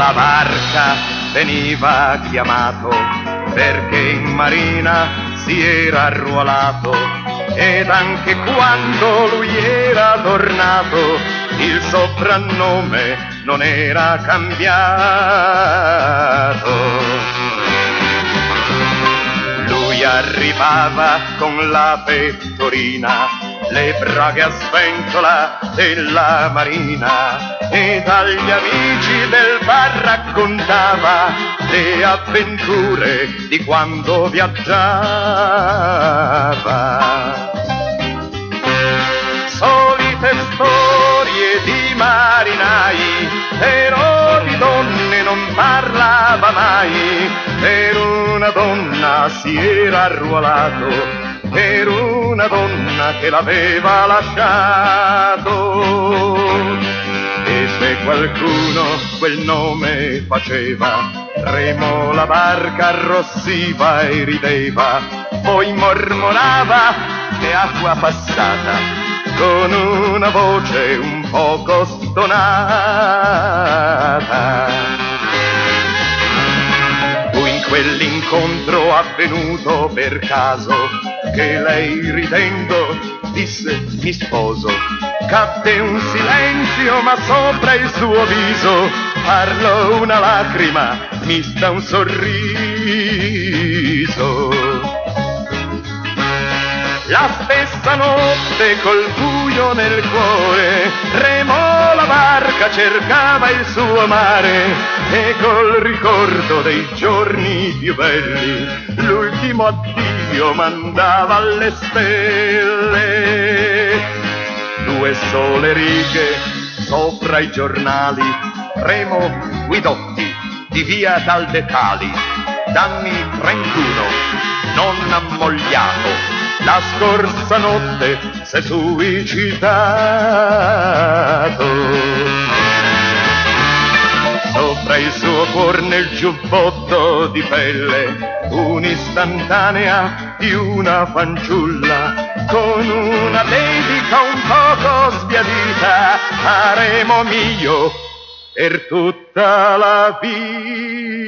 la barca veniva chiamato perché in marina si era arruolato, ed anche quando lui era tornato il soprannome non era cambiato. Lui arrivava con la pettorina, le braghe a sventola della marina, e agli amici del bar raccontava le avventure di quando viaggiava. Solite storie di marinai, però di donne non parlava mai. Per una donna si era arruolato, per una donna che l'aveva lasciato. E se qualcuno quel nome faceva, remo la barca arrossiva e rideva, poi mormorava che acqua passata, con una voce un poco stonata. Fu in quell'incontro avvenuto per caso che lei ridendo disse mi sposo. Cadde un silenzio ma sopra il suo viso parlò una lacrima mista un sorriso. La stessa notte col buio nel cuore remò la barca, cercava il suo mare, e col ricordo dei giorni più belli l'ultimo addio mandava alle stelle. 2 sole righe sopra i giornali, Remo Guidotti di via Taldetali, d'anni 31, non ammogliato, la scorsa notte s'è suicidato. Sopra il suo cuor nel giubbotto di pelle un'istantanea di una fanciulla, con una dedica un poco sbiadita a Remo mio per tutta la vita.